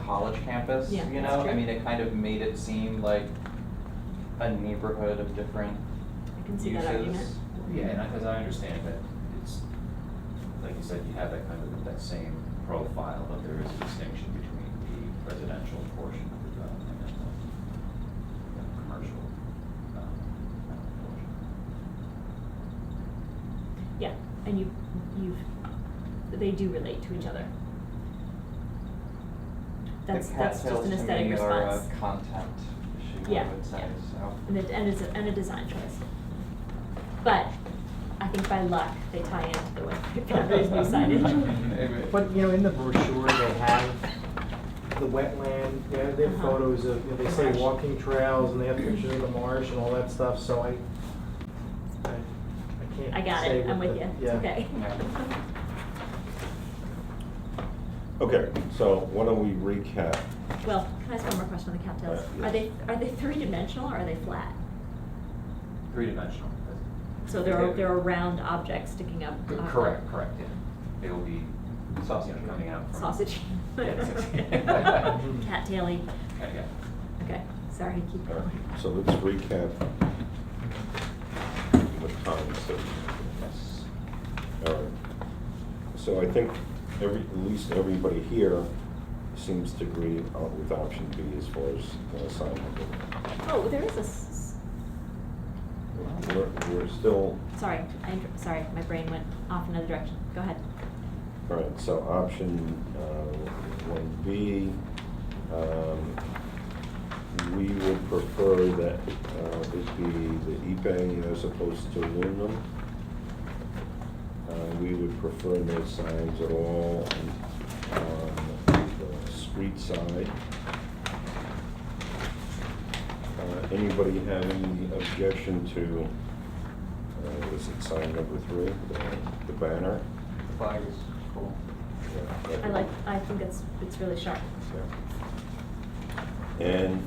college campus, Yeah, you that's know? true. I mean, it kind of made it seem like a neighborhood of different I can see that uses. argument. Yeah, and as I understand that, it's, like you said, you have that kind of, that same profile, but there is a distinction between the residential portion of the development and the commercial, portion. Yeah, and they do relate to each other. That's The just cattails an to aesthetic me response. are a content issue, Yeah, I would say, yeah. so. And a design choice. But I think by luck, they tie into the West Point Foundry's new signage. But, you know, in the brochure, they have the wetland, they have their Uh-huh. photos of, you know, they say Marsh. walking trails, and they have pictures of the marsh and all that stuff, so I can't I got say it, I'm what with the- you, yeah. it's okay. Yeah. Okay, so why don't we recap? Well, can I ask one more question on the cattails? Yes. Are they three-dimensional or are they flat? Three-dimensional. So they're a round object sticking up? off the- Correct, yeah. They will be, Sausage. coming out from. Sausage? Yes. Cat-taily, Yeah. okay. Sorry, keep All going. right, so let's recap the comments that we Yes. All right. So I think at least everybody here seems to agree with option B as far as sign language. Oh, there is We're still, sorry, sorry, my brain went off another direction. Go ahead. all right, so option 1B, we would prefer that it be the Ipe as opposed to aluminum. We would prefer no signs at all on the street side. Anybody have any objection to, was it sign number 3, the banner? The flag is cool. Yeah. I think it's really sharp. Yeah. And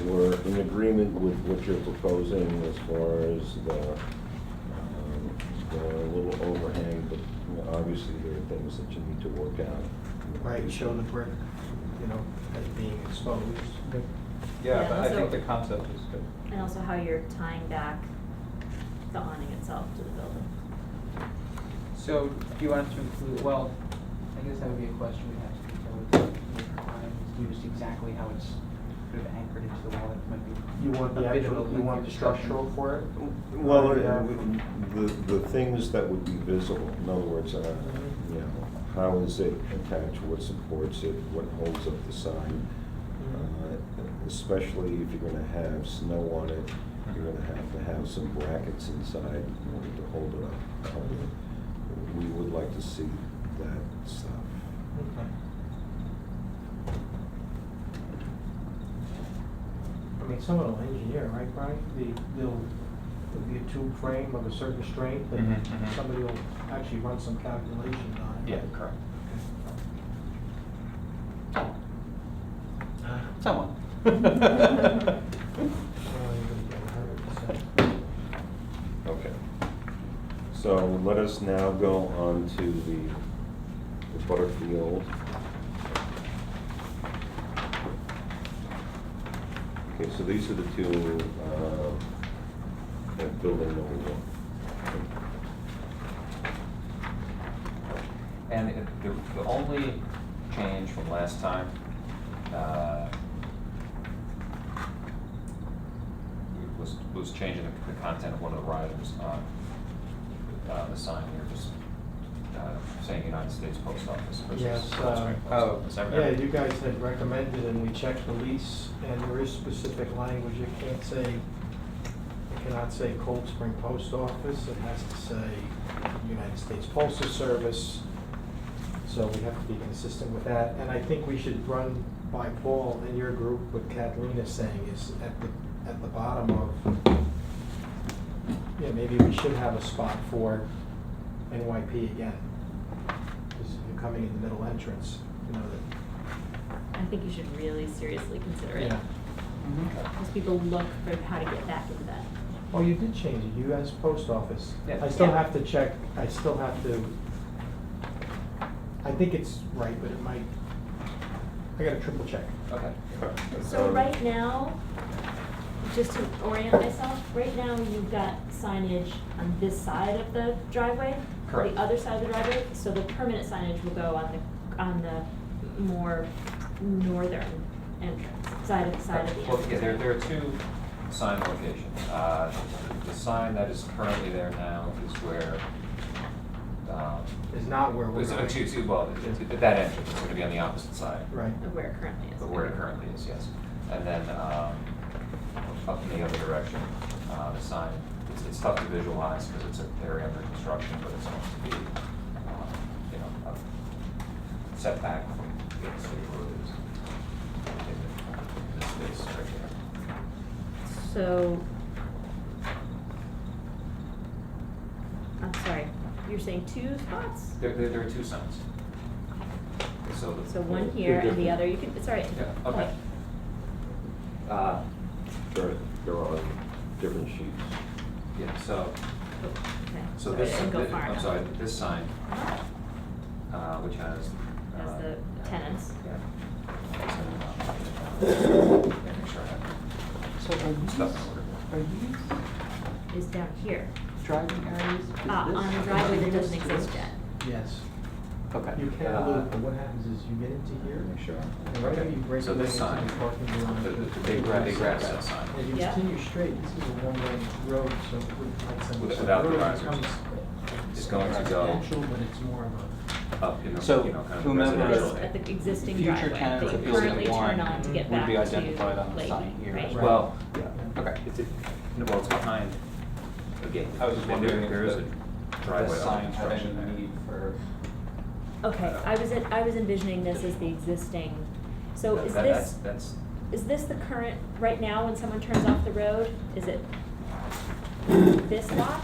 we're in agreement with what you're proposing as far as the little overhang, but you know, obviously there are things that you need to work out. Right, show the brick, you know, as being exposed. Yeah, Yeah, but I think also- the concept is good. And also how you're tying back the awning itself to the building. So, do you want us to include, well, I guess that would be a question we'd have to consider with time, used exactly how it's sort of anchored into the wall, it might be. You want the a bit of actual, a you want lengthy the discussion. structural for it? Well, Yeah. the things that would be visible, in other words, Mm-hmm. you know, how is it attached, what supports it, what holds up the sign? Especially if you're gonna have snow on it, you're gonna have some brackets inside in order to hold it up. We would like to see that stuff. Okay. I mean, someone will engineer, right, Brian? There'll be a tube frame of a certain strength, and Mhm, mhm. somebody will actually run some calculations on it. Yeah, correct. Someone. Okay. So let us now go on to the Butterfield. Okay, so these are the two, building number 1. And the only change from last time, was changing the content of one of the riders on the sign here, just saying United States Post Office versus Yes, Cold Spring Post oh, Office. I Yeah, remember- you guys had recommended, and we checked the lease, and there is specific language. It can't say, it cannot say Cold Spring Post Office. It has to say United States Postal Service. So we have to be consistent with that. And I think we should run by Paul and your group what Kathleen is saying is at the bottom of, yeah, maybe we should have a spot for NYP again. Because you're coming in the middle entrance, you know, that. I think you should really seriously consider it. Yeah. Because people look for how to get back into that. Oh, you did change it, US Post Office. Yeah. I still Yeah. have to check, I still have to, I think it's right, but it might, I gotta triple check. Okay. So right now, just to orient myself, right now you've got signage on this side of the driveway. Correct. The other side of the driveway, so the permanent signage will go on the more northern entrance, side of the Well, entrance. yeah, there are two sign locations. The sign that is currently there now is where, Is not where we're it's, going. well, that entrance is gonna be on the opposite side. Right. Of where it currently is. But where it currently is, yes. And then, up in the other direction, the sign, it's tough to visualize because it's an area under construction, but it's supposed to be, you know, a setback from the city road is in this space right here. So, I'm sorry, you're saying 2 spots? There are two signs. So the. So one here and the different. other, you can, it's all right. Yeah, okay. They're on different sheets. Yeah, so, Okay. so Sorry, I this, didn't go far I'm enough. sorry, this sign, which has. Has the tenants. Yeah. make sure I have So are stuff in order. these Is down here, driving areas? Is on this- the driveway that doesn't exist yet. Yes. Okay. You can loop, but what happens is you get into here, Make sure. and right when you break So away this into sign, the parking garage. the big access sign. If you Yeah. continue straight, this is a one-way road, so with lights on the side. Without the road risers. becomes It's going to go residential, but it's more of a. up in the, So you know, kind of whomever- residential. At the existing Future driveway, tenants that of you building currently one turn on to get would back be to identified on the Lakeview, sign here right? as Right. Well, yeah, Okay. it's, well, it's behind the gate. I was just There- wondering if there is the- a driveway This under sign had construction any there. need for, Okay, I was envisioning this as the existing, so is this, That's, is this the current, right now, when someone turns off the road, is it this lot?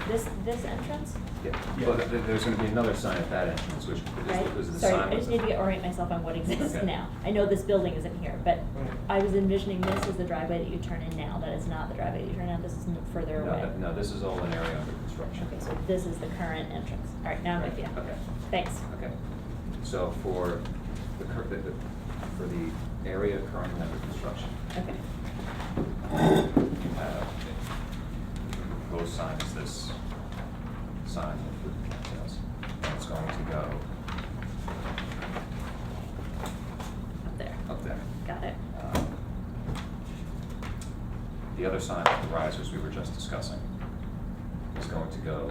This entrance, yeah, well, there's gonna be another sign at that entrance, which right? is the Sorry, sign I just was. need to orient myself on what exists Okay. now. I know this building isn't here, but Right. I was envisioning this as the driveway that you turn in now. That is not the driveway that you turn in, this is further No, away. no, this is all an area under construction. Okay, so this is the current entrance. All right, now I'm with you. Okay. Thanks. Okay, so for for the area currently under construction, Okay, you have the proposed sign is this sign with the details. And it's going to go up there. up there. Got it. The other sign with the risers we were just discussing is going to go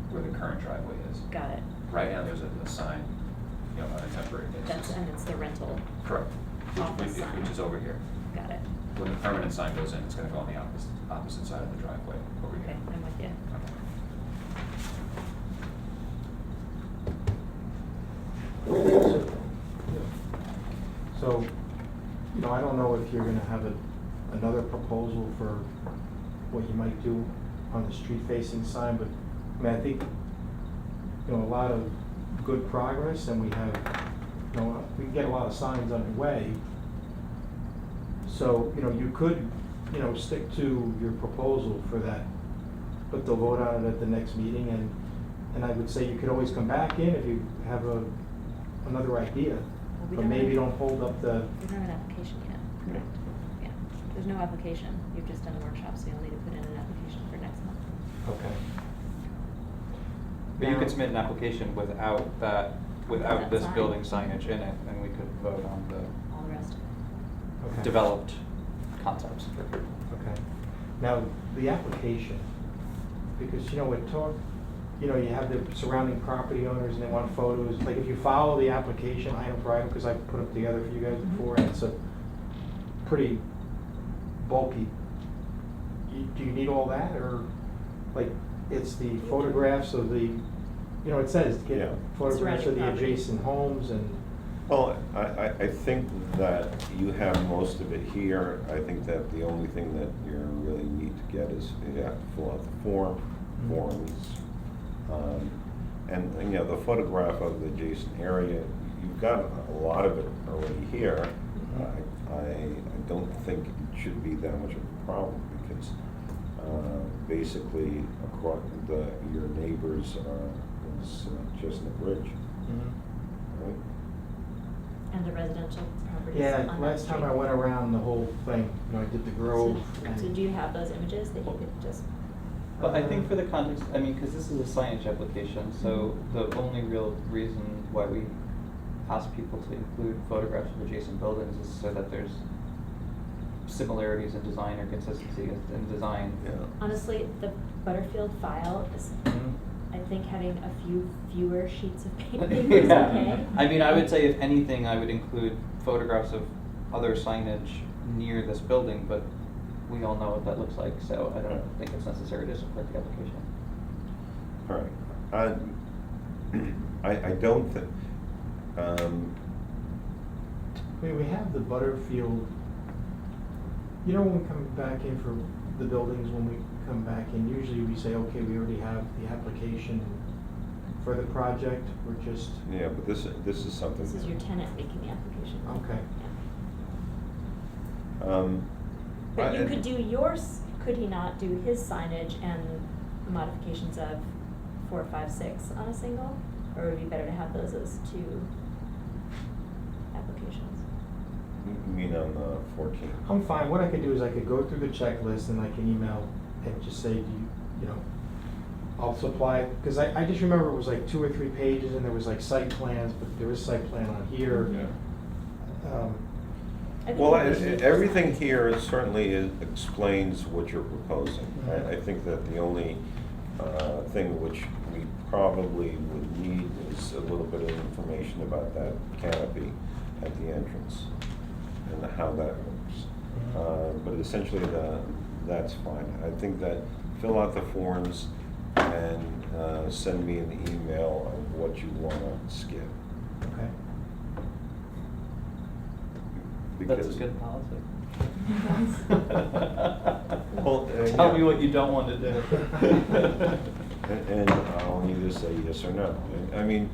where the current driveway is. Got it. Right now, there's a sign, you know, on a temporary That's, basis. and it's the rental. Correct. Office sign. Which is over here. Got it. When the permanent sign goes in, it's gonna go on the opposite side of the driveway, over Okay, here. I'm with you. So, you know, I don't know if you're gonna have another proposal for what you might do on the street facing sign, but, I mean, I think, you know, a lot of good progress, and we have, you know, we can get a lot of signs underway. So, you know, you could, you know, stick to your proposal for that, but they'll vote on it at the next meeting, and I would say you could always come back in if you have another idea, we but don't maybe have- don't hold up the, We don't have an application yet, correct? Yeah, there's no application. You've just done a workshop, so you'll need to put in an application for next month. okay. But you Now- could submit an application without that, without That this sign. building signage in it, and we could vote on the All the rest. Okay. developed concepts. Okay. Now, the application, because, you know, it talk, you know, you have the surrounding property owners and they want photos. Like, if you follow the application item for item, because I put them together for you guys before, and it's a pretty bulky. Do you need all that, or, like, it's the photographs of the, you know, it says, Yeah. get photographs of Surrounding the property. adjacent homes and, Well, I think that you have most of it here. I think that the only thing that you really need to get is you have to fill out the forms. And, you know, the photograph of the adjacent area, you've got a lot of it already here. I don't think it should be that much of a problem, because basically across your neighbors is Chestnut Ridge, right? And the residential properties yeah, on that last time I street. went around the whole thing, you know, I did the Grove. So do you have those images that you could just, But I think for the context, I mean, because this is a signage application, so the only real reason why we ask people to include photographs of adjacent buildings is so that there's similarities in design or consistency in design. Yeah. honestly, the Butterfield file is, I think having a few fewer sheets of paper is Yeah. okay. I mean, I would say if anything, I would include photographs of other signage near this building, but we all know what that looks like, so I don't think it's necessary to support the application. All right. I don't think, I mean, we have the Butterfield, you know, when we come back in for the buildings, when we come back in, usually we say, okay, we already have the application for the project, we're just, yeah, but this is something. This is your tenant making the application. okay. Yeah. But you I- could do yours, could he not do his signage and modifications of 4, 5, 6 on a single? Or would it be better to have those as two applications? You mean on the 14th? I'm fine, what I could do is I could go through the checklist and I can email and just say, you know, I'll supply, because I just remember it was like 2 or 3 pages and there was like site plans, but there is site plan on here. I think Well, what we should do- everything here certainly explains what you're proposing. Mhm. I think that the only thing which we probably would need is a little bit of information about that canopy at the entrance and how that works. But essentially, that's fine. I think that fill out the forms and send me an email of what you want to skip. Okay. That's a Because- good policy. Well, Tell me yeah. what you don't want to do. And I'll either say yes or no. I mean,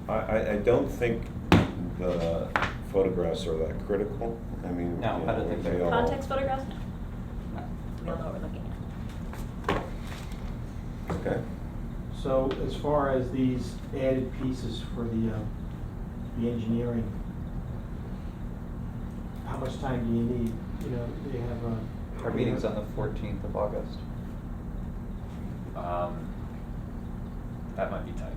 I don't think the photographs are that critical. I mean, No, you I don't know, think they they're- all- Context photographs? No. No. We all know what we're looking at. Okay. So as far as these added pieces for the engineering, how much time do you need? You know, they have a. Our meeting's on the 14th of August. That might be tight.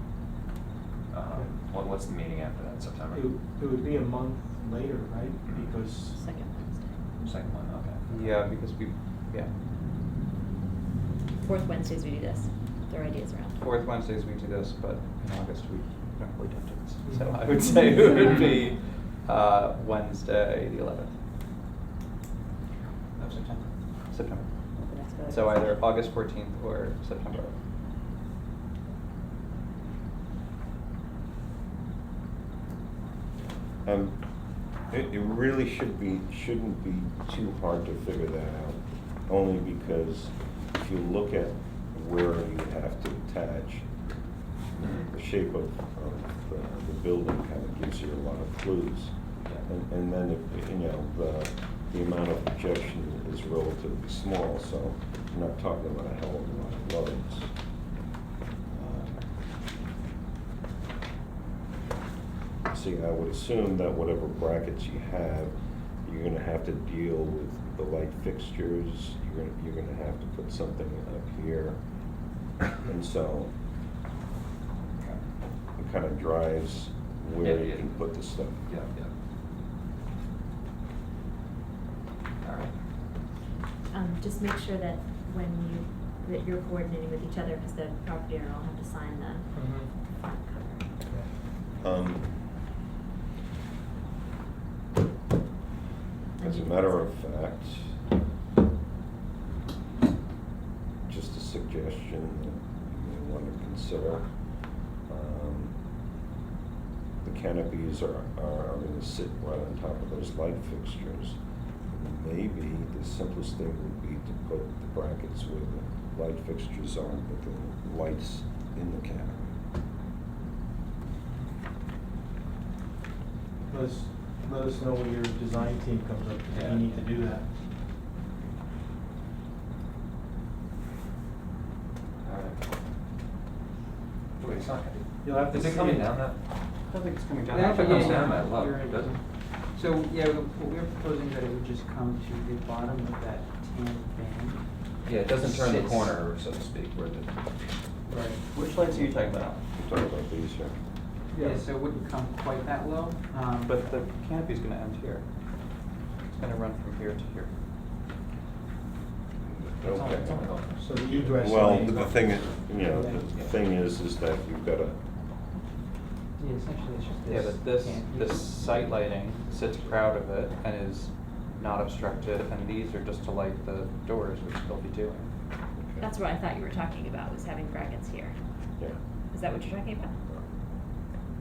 What's the meeting after that, September? It would be a month later, right? Because, Second Wednesday. Second one, okay. Yeah, because yeah. Fourth Wednesdays we do this. Throw ideas around. Fourth Wednesdays we do this, but in August we don't really do this. So I would say it would be Wednesday, the 11th of September. September. The next vote. So either August 14th or September 11th. It really shouldn't be too hard to figure that out, only because if you look at where you have to attach, the shape of the building kind of gives you a lot of clues. And then, if, you know, the amount of projection is relatively small, so you're not talking about a hell of a lot of loads. See, I would assume that whatever brackets you have, you're gonna have to deal with the light fixtures, you're gonna have to put something up here. And so, it kind of drives where you Yeah. can put the stuff. Yeah, yeah. All right. Just make sure that that you're coordinating with each other, because the property owner will have to sign the front cover. As a matter of fact, just a suggestion that you may want to consider. The canopies are going to sit right on top of those light fixtures. Maybe the simplest thing would be to put the brackets where the light fixtures are, but the lights in the canopy. let us know when your design team comes up, if you need to do that. All right. Wait, it's not gonna You'll have to Is it see coming down that? I don't think it's coming down. Yeah, If it yeah, comes yeah. down that low, You're right. it doesn't? So, yeah, what we're proposing that it would just come to the bottom of that tan band. Yeah, it doesn't turn the Sits- corner, so to speak, where the. Right. Which lights are you talking about? We're talking about these here. Yeah, so it wouldn't come quite that low. But the canopy's gonna end here. It's gonna run from here to here. It's only Okay. going. So the egress. Well, lane- the thing is, you know, the thing is that you've got to, Yeah, essentially it's just Yeah, this. but this, canopy. this site lighting sits proud of it and is not obstructed, and these are just to light the doors, which they'll be doing. That's what I thought you were talking about, was having brackets here. yeah. Is that what you're talking about?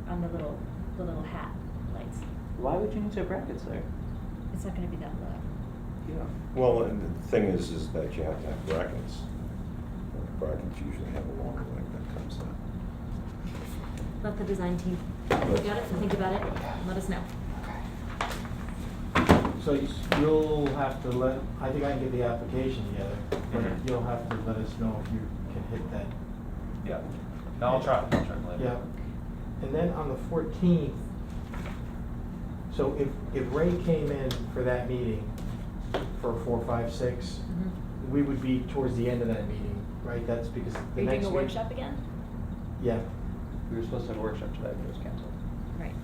On the little hat lights. Why would you need to have brackets there? It's not gonna be that low. Yeah. Well, and the thing is that you have to have brackets. Brackets usually have a longer leg that comes down. Let the design team look at it and think about it, and let us know. So you'll have to I think I can get the application together, but Mhm. you'll have to let us know if you can hit that. Yeah. No, I'll try to let Yeah. And then on the 14th, So if Ray came in for that meeting, for 4, 5, 6, Mhm. we would be towards the end of that meeting, right? That's because Are the you next doing a week. workshop again? Yeah, We were supposed to have a workshop today, but it was canceled. Right.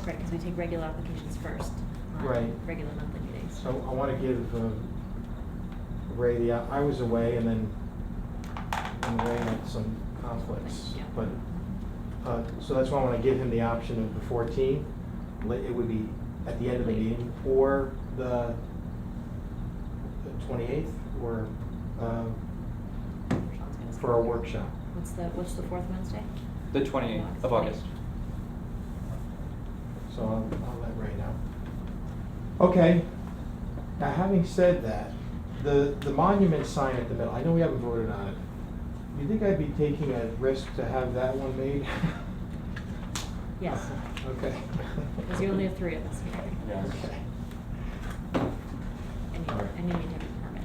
Right, because we take regular applications first on Right. regular monthly meetings. so I want to give Ray I was away and then Ray had some conflicts. Yeah. But, so that's why I want to give him the option of the 14th. It would be at the end of the meeting, or the 28th, or Sean's gonna for a workshop. What's the fourth Wednesday? The 28th of August. So I'll let Ray know. Okay, now having said that, the monument sign at the middle, I know we haven't voted on it. You think I'd be taking a risk to have that one made? Yes, Okay. because you only have 3 of us here. Okay. And you need to have a permit.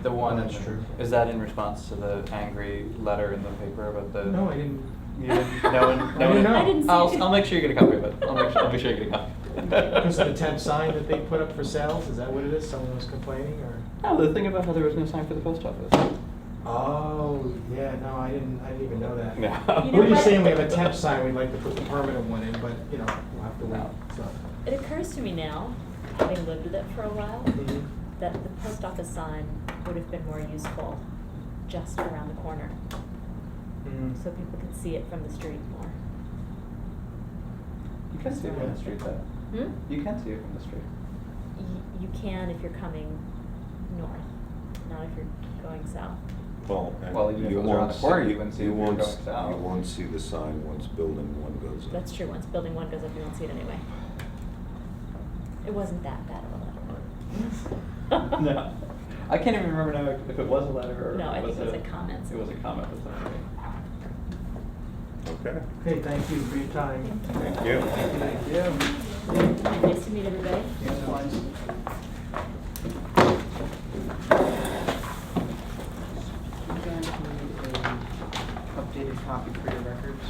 The one, That's true. Is that in response to the angry letter in the paper about the? No, I didn't. You didn't, no one, I no didn't one? know. I didn't see it. I'll make sure you get a copy of it. I'll make sure you get a copy. Because of the temp sign that they put up for sales, is that what it is? Someone was complaining, or? No, the thing about how there was no sign for the post office. Oh, yeah, no, I didn't even know that. No. You know We're just what? saying we have a temp sign, we'd like to put the permanent one in, but, you know, we'll have to wait, No. so. It occurs to me now, having lived with it for a while, Mhm. that the post office sign would have been more useful just around the corner, Mhm. so people could see it from the street more. You can see it from the street though. Hmm? You can see it from the street. You can if you're coming north, not if you're going south. Well, and Well, even if you it was around won't the corner, see- you wouldn't see you if you were won't going s- south. You won't see the sign once building 1 goes up. That's true, once building 1 goes up, you won't see it anyway. It wasn't that bad of a letter. No. I can't even remember now if it was a letter or. No, I if think it was a comment. It was a comment with somebody. Okay, Okay, thank you for your time. thank you. Thank you. Nice to meet everybody. You guys need a updated copy for your records?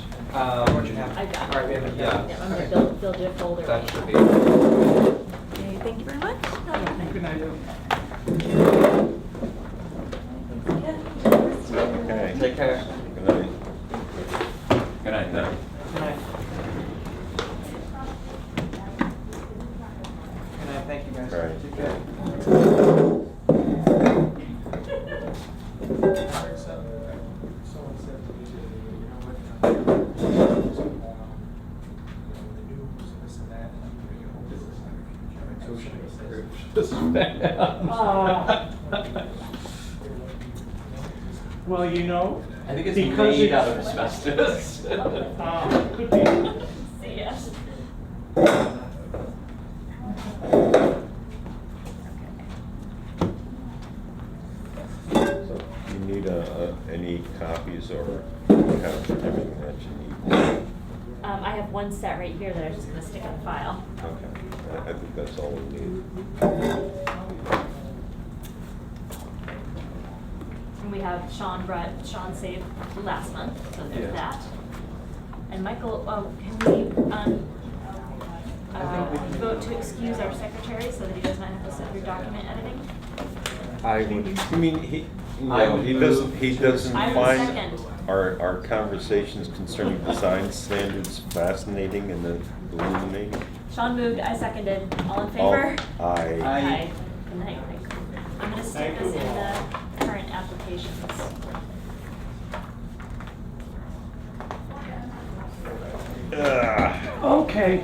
What you have? I got it. All right, we have it. Yeah. Yeah, I'm Okay. gonna build your folder. That right should now. be. Okay, thank you very much. Have a good night. Good night. Okay. Take care. Good night. Good night, Doug. Good night. Good night, thank you guys. All right. Take care. Someone said to me, you know what, what's going on, you know, the news, this and that, and I'm your whole business in the future. So Well, you know, I think it's Because made it's- out of asbestos. could be. See ya. So you need any copies or everything that you need? I have one set right here that I was just gonna stick in the file. Okay, I think that's all we need. And we have Sean saved last month, so there's Yeah. that. And Michael, can we, vote to excuse our secretary so that he does not have to sit through document editing? I would. I mean, he I would doesn't, move he to- doesn't I would find second. our conversations concerning design standards fascinating and illuminating? Sean moved, I seconded, all in All- favor? Aye. Aye. Good night, Mike. I'm gonna stick this in the current applications. Ugh. Okay.